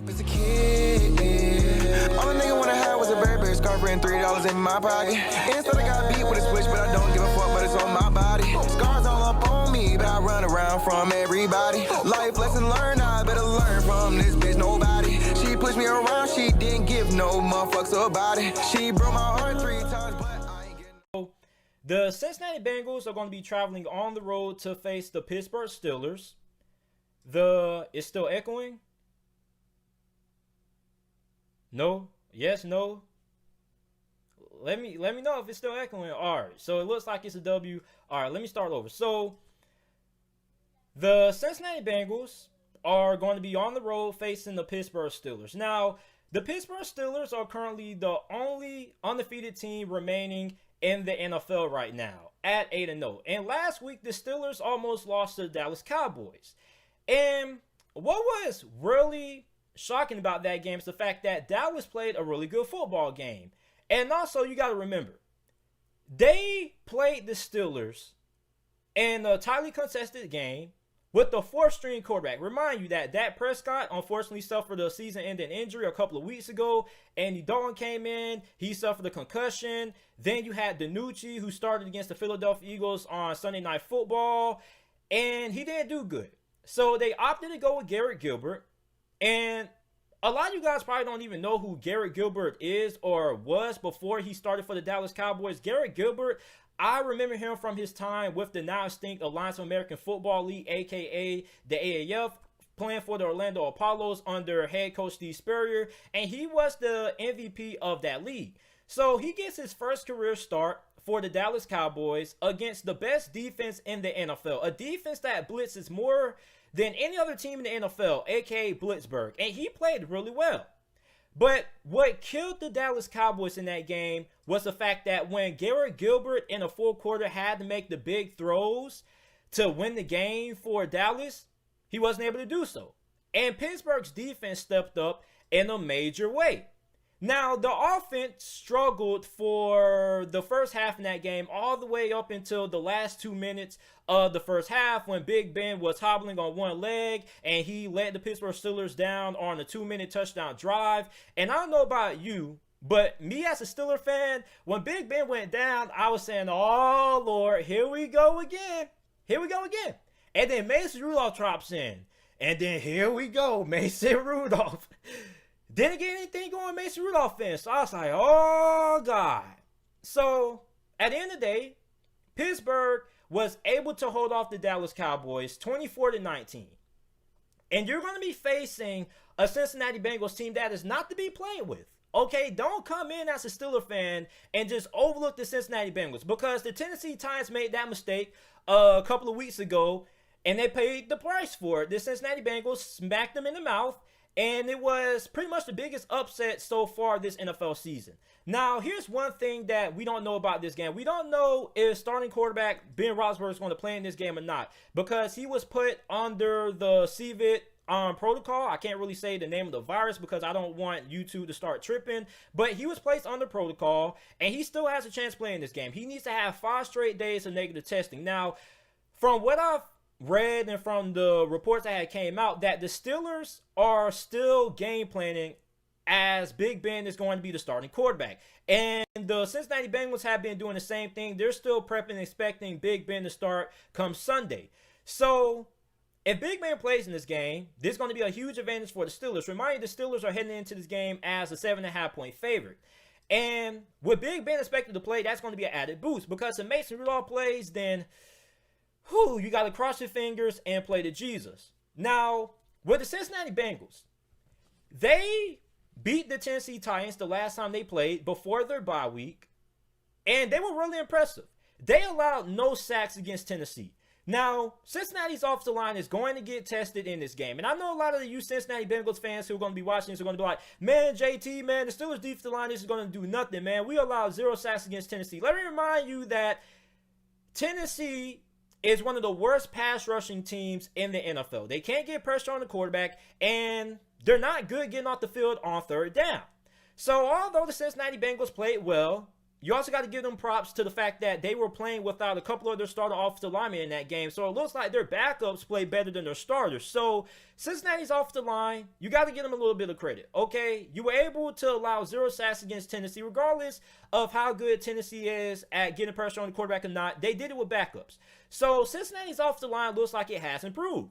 As a kid, all a nigga wanna have was a Burberry scarf and $3 in my pocket. Instead I got beat with a switch, but I don't give a fuck, but it's on my body. Scars all up on me, but I run around from everybody. Life lesson learned, I better learn from this bitch, nobody. She pushed me around, she didn't give no motherfucks about it. She broke my heart 3 times, but I ain't getting... The Cincinnati Bengals are going to be traveling on the road to face the Pittsburgh Steelers. It's still echoing? No? Yes? No? Let me know if it's still echoing. All right. So it looks like it's a W. All right. Let me start over. So the Cincinnati Bengals are going to be on the road facing the Pittsburgh Steelers. Now, the Pittsburgh Steelers are currently the only undefeated team remaining in the NFL right now at 8-0. And last week, the Steelers almost lost to the Dallas Cowboys. And what was really shocking about that game is the fact that Dallas played a really good football game. And also, you got to remember, they played the Steelers in a tightly contested game with the fourth-string quarterback. Remind you that Dak Prescott unfortunately suffered a season-ending injury a couple of weeks ago. Andy Dalton came in. He suffered a concussion. Then you had DiNucci, who started against the Philadelphia Eagles on Sunday Night Football, and he didn't do good. So they opted to go with Garrett Gilbert. And a lot of you guys probably don't even know who Garrett Gilbert is or was before he started for the Dallas Cowboys. Garrett Gilbert, I remember him from his time with the now extinct Alliance of American Football League, a.k.a. the AAF, playing for the Orlando Apollos under head coach Steve Spurrier, and he was the MVP of that league. So he gets his first career start for the Dallas Cowboys against the best defense in the NFL, a defense that blitzes more than any other team in the NFL, aka Blitzburg, and he played really well. But what killed the Dallas Cowboys in that game was the fact that when Garrett Gilbert in a full quarter had to make the big throws to win the game for Dallas, he wasn't able to do so. And Pittsburgh's defense stepped up in a major way. Now, the offense struggled for the first half in that game all the way up until the last 2 minutes of the first half when Big Ben was hobbling on one leg and he led the Pittsburgh Steelers down on a 2-minute touchdown drive. And I don't know about you, but me as a Steeler fan, when Big Ben went down, I was saying, oh, Lord, here we go again. Here we go again. And then Mason Rudolph drops in. And then here we go, Mason Rudolph. Didn't get anything going Mason Rudolph fans. So I was like, oh, God. So, at the end of the day, Pittsburgh was able to hold off the Dallas Cowboys 24-19. And you're going to be facing a Cincinnati Bengals team that is not to be played with. Okay, don't come in as a Steeler fan and just overlook the Cincinnati Bengals, because the Tennessee Titans made that mistake a couple of weeks ago, and they paid the price for it. The Cincinnati Bengals smacked them in the mouth. And it was pretty much the biggest upset so far this NFL season. Now, here's one thing that we don't know about this game. We don't know if starting quarterback Ben Roethlisberger is going to play in this game or not, because he was put under the CVID protocol. I can't really say the name of the virus because I don't want YouTube to start tripping, but he was placed under protocol, and he still has a chance playing this game. He needs to have 5 straight days of negative testing. Now, from what I've read and from the reports that had came out, that the Steelers are still game planning as Big Ben is going to be the starting quarterback. And the Cincinnati Bengals have been doing the same thing. They're still prepping and expecting Big Ben to start come Sunday. So if Big Ben plays in this game, this is going to be a huge advantage for the Steelers. Remind you, the Steelers are heading into this game as a 7.5-point favorite. And with Big Ben expected to play, that's going to be an added boost, because if Mason Rudolph plays, then you got to cross your fingers and play to Jesus. Now, with the Cincinnati Bengals, they beat the Tennessee Titans the last time they played before their bye week, and they were really impressive. They allowed no sacks against Tennessee. Now, Cincinnati's offensive line is going to get tested in this game. And I know a lot of you Cincinnati Bengals fans who are going to be watching this are going to be like, man, JT, man, the Steelers defensive line is going to do nothing, man. We allowed 0 sacks against Tennessee. Let me remind you that Tennessee is one of the worst pass rushing teams in the NFL. They can't get pressure on the quarterback, and they're not good getting off the field on third down. So although the Cincinnati Bengals played well, you also got to give them props to the fact that they were playing without a couple of their starter offensive linemen in that game. So it looks like their backups played better than their starters. So Cincinnati's offensive line, you got to give them a little bit of credit. Okay, you were able to allow 0 sacks against Tennessee, regardless of how good Tennessee is at getting pressure on the quarterback or not. They did it with backups. So Cincinnati's offensive line looks like it has improved.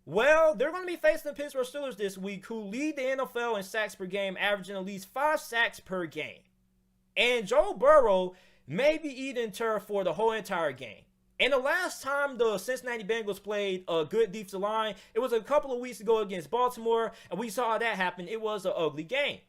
Well, they're going to be facing the Pittsburgh Steelers this week, who lead the NFL in sacks per game, averaging at least 5 sacks per game. And Joe Burrow may be eating turf for the whole entire game. And the last time the Cincinnati Bengals played a good defensive line, it was a couple of weeks ago against Baltimore, and we saw that happen. It was an ugly game.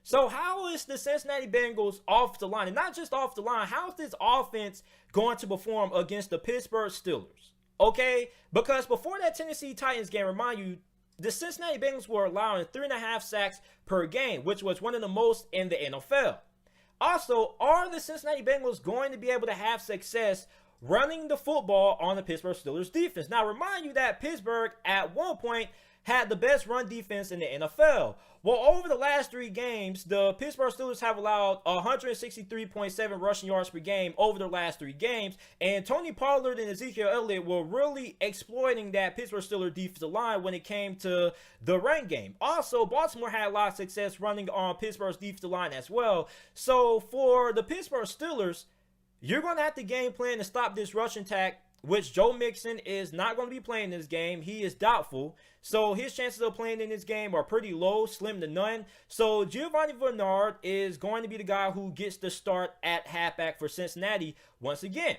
So how is the Cincinnati Bengals off the line? And not just off the line, how is this offense going to perform against the Pittsburgh Steelers? Okay, because before that Tennessee Titans game, remind you, the Cincinnati Bengals were allowing 3.5 sacks per game, which was one of the most in the NFL. Also, are the Cincinnati Bengals going to be able to have success running the football on the Pittsburgh Steelers defense? Now, remind you that Pittsburgh at one point had the best run defense in the NFL. Well, over the last 3 games, the Pittsburgh Steelers have allowed 163.7 rushing yards per game over their last 3 games. And Tony Pollard and Ezekiel Elliott were really exploiting that Pittsburgh Steelers defensive line when it came to the run game. Also, Baltimore had a lot of success running on Pittsburgh's defensive line as well. So for the Pittsburgh Steelers, you're going to have to game plan to stop this rushing attack, which Joe Mixon is not going to be playing this game. He is doubtful. So his chances of playing in this game are pretty low, slim to none. So Giovanni Bernard is going to be the guy who gets the start at halfback for Cincinnati once again.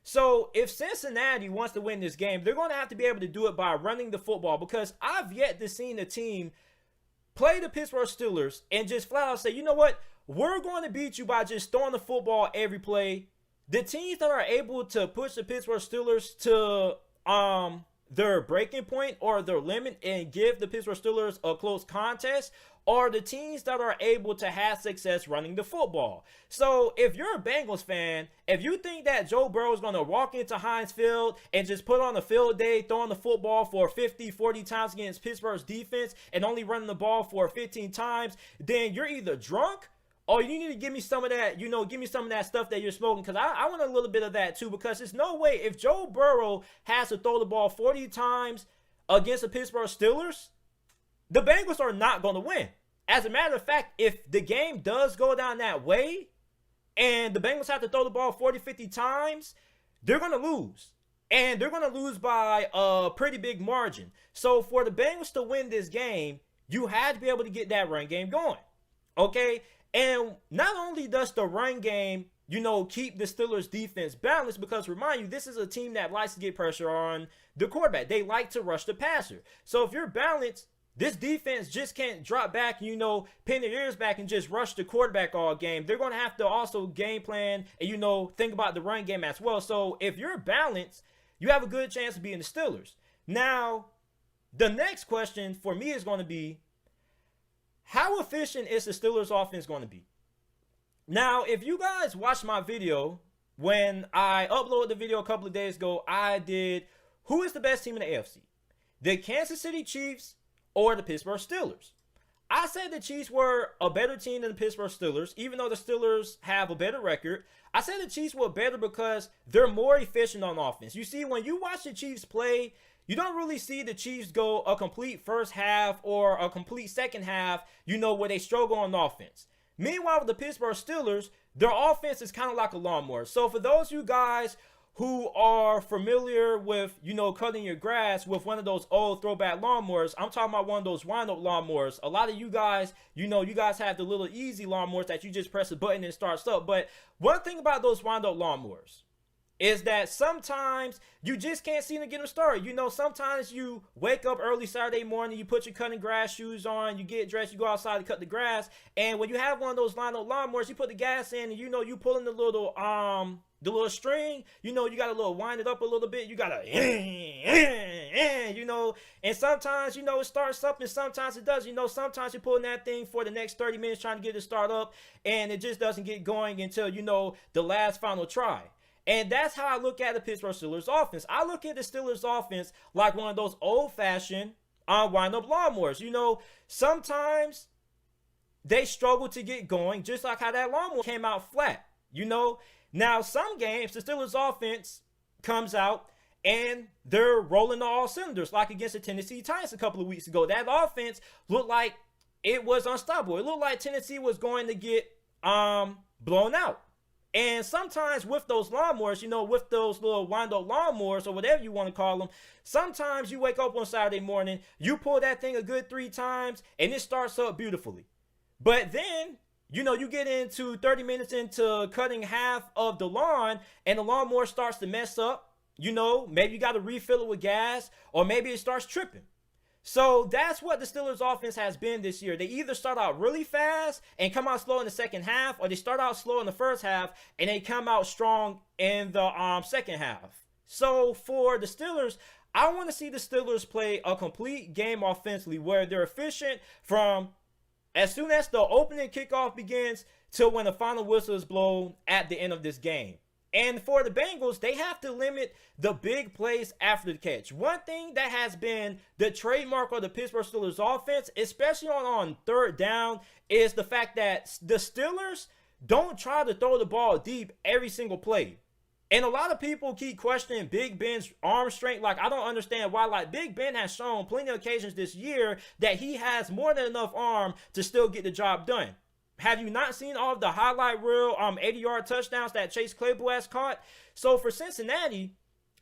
So if Cincinnati wants to win this game, they're going to have to be able to do it by running the football, because I've yet to see a team play the Pittsburgh Steelers and just flat out say, you know what, we're going to beat you by just throwing the football every play. The teams that are able to push the Pittsburgh Steelers to their breaking point or their limit and give the Pittsburgh Steelers a close contest are the teams that are able to have success running the football. So if you're a Bengals fan, if you think that Joe Burrow is going to walk into Heinz Field and just put on a field day throwing the football for 50, 40 times against Pittsburgh's defense and only running the ball for 15 times, then you're either drunk, oh, you need to give me some of that, give me some of that stuff that you're smoking, because I want a little bit of that too, because there's no way if Joe Burrow has to throw the ball 40 times against the Pittsburgh Steelers, the Bengals are not going to win. As a matter of fact, if the game does go down that way and the Bengals have to throw the ball 40, 50 times, they're going to lose. And they're going to lose by a pretty big margin. So for the Bengals to win this game, you had to be able to get that run game going. Okay? And not only does the run game, keep the Steelers defense balanced, because remind you, this is a team that likes to get pressure on the quarterback. They like to rush the passer. So if you're balanced, this defense just can't drop back, pin their ears back and just rush the quarterback all game. They're going to have to also game plan and, think about the run game as well. So if you're balanced, you have a good chance of beating the Steelers. Now, the next question for me is going to be, how efficient is the Steelers offense going to be? Now, if you guys watched my video, when I uploaded the video a couple of days ago, I did, who is the best team in the AFC? The Kansas City Chiefs or the Pittsburgh Steelers? I said the Chiefs were a better team than the Pittsburgh Steelers, even though the Steelers have a better record. I said the Chiefs were better because they're more efficient on offense. You see, when you watch the Chiefs play, you don't really see the Chiefs go a complete first half or a complete second half, where they struggle on offense. Meanwhile, with the Pittsburgh Steelers, their offense is kind of like a lawnmower. So for those of you guys who are familiar with, cutting your grass with one of those old throwback lawnmowers, I'm talking about one of those wind-up lawnmowers. A lot of you guys, you guys have the little easy lawnmowers that you just press a button and it starts up. But one thing about those wind-up lawnmowers is that sometimes you just can't seem to get them started. Sometimes you wake up early Saturday morning, you put your cutting grass shoes on, you get dressed, you go outside to cut the grass, and when you have one of those lined-up lawnmowers, you put the gas in, and you pulling the little string, you got a little wind it up a little bit, you gotta, and sometimes, it starts up and sometimes it doesn't. Sometimes you're pulling that thing for the next 30 minutes trying to get it to start up, and it just doesn't get going until, the last final try. And that's how I look at the Pittsburgh Steelers offense. I look at the Steelers offense like one of those old-fashioned wind-up lawnmowers. Sometimes they struggle to get going, just like how that lawnmower came out flat. Now some games the Steelers offense comes out and they're rolling on all cylinders, like against the Tennessee Titans a couple of weeks ago. That offense looked like it was unstoppable. It looked like Tennessee was going to get blown out. And sometimes with those lawnmowers, with those little wind-up lawnmowers or whatever you want to call them, sometimes you wake up on Saturday morning, you pull that thing a good 3 times, and it starts up beautifully. But then, you get into 30 minutes into cutting half of the lawn, and the lawnmower starts to mess up. Maybe you got to refill it with gas, or maybe it starts tripping. So that's what the Steelers offense has been this year. They either start out really fast and come out slow in the second half, or they start out slow in the first half and they come out strong in the second half. So for the Steelers, I want to see the Steelers play a complete game offensively where they're efficient from as soon as the opening kickoff begins till when the final whistle is blown at the end of this game. And for the Bengals, they have to limit the big plays after the catch. One thing that has been the trademark of the Pittsburgh Steelers offense, especially on third down, is the fact that the Steelers don't try to throw the ball deep every single play. And a lot of people keep questioning Big Ben's arm strength. Like, I don't understand why. Like, Big Ben has shown plenty of occasions this year that he has more than enough arm to still get the job done. Have you not seen all of the highlight reel 80-yard touchdowns that Chase Claypool has caught? So for Cincinnati,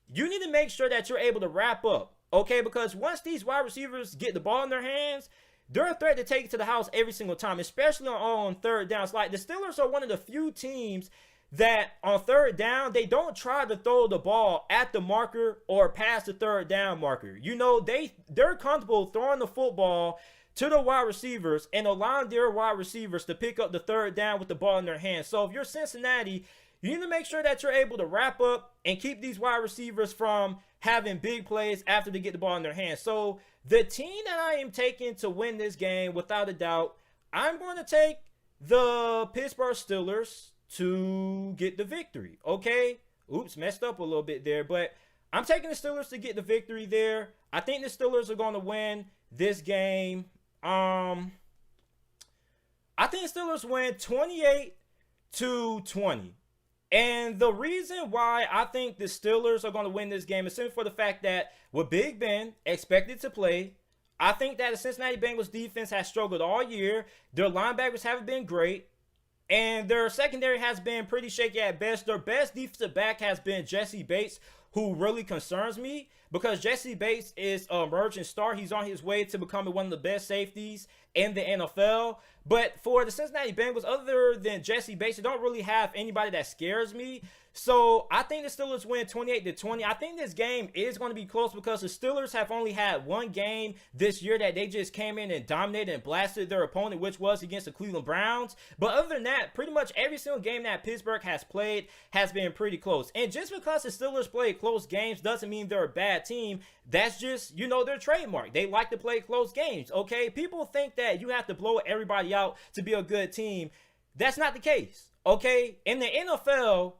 you need to make sure that you're able to wrap up, okay? Because once these wide receivers get the ball in their hands, they're a threat to take it to the house every single time, especially on third downs. Like, the Steelers are one of the few teams that on third down, they don't try to throw the ball at the marker or past the third down marker. They're comfortable throwing the football to the wide receivers and allowing their wide receivers to pick up the third down with the ball in their hands. So if you're Cincinnati, you need to make sure that you're able to wrap up and keep these wide receivers from having big plays after they get the ball in their hands. So the team that I am taking to win this game, without a doubt, I'm going to take the Pittsburgh Steelers to get the victory, okay? Oops, messed up a little bit there, but I'm taking the Steelers to get the victory there. I think the Steelers are going to win this game. I think the Steelers win 28-20. And the reason why I think the Steelers are going to win this game is simply for the fact that with Big Ben expected to play, I think that the Cincinnati Bengals defense has struggled all year. Their linebackers haven't been great, and their secondary has been pretty shaky at best. Their best defensive back has been Jesse Bates, who really concerns me because Jesse Bates is an emerging star. He's on his way to becoming one of the best safeties in the NFL. But for the Cincinnati Bengals, other than Jesse Bates, they don't really have anybody that scares me. So I think the Steelers win 28-20. I think this game is going to be close because the Steelers have only had one game this year that they just came in and dominated and blasted their opponent, which was against the Cleveland Browns. But other than that, pretty much every single game that Pittsburgh has played has been pretty close. And just because the Steelers play close games doesn't mean they're a bad team. That's just, their trademark. They like to play close games, okay? People think that you have to blow everybody out to be a good team. That's not the case, okay? In the NFL,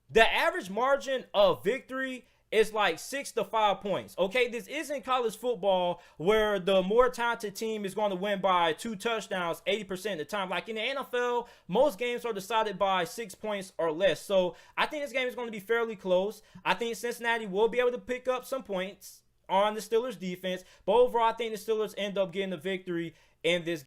the average margin of victory is like 6 to 5 points. Okay, this isn't college football where the more talented team is going to win by 2 touchdowns 80% of the time. Like in the NFL, most games are decided by 6 points or less. So I think this game is going to be fairly close. I think Cincinnati will be able to pick up some points on the Steelers defense. But overall, I think the Steelers end up getting the victory in this game.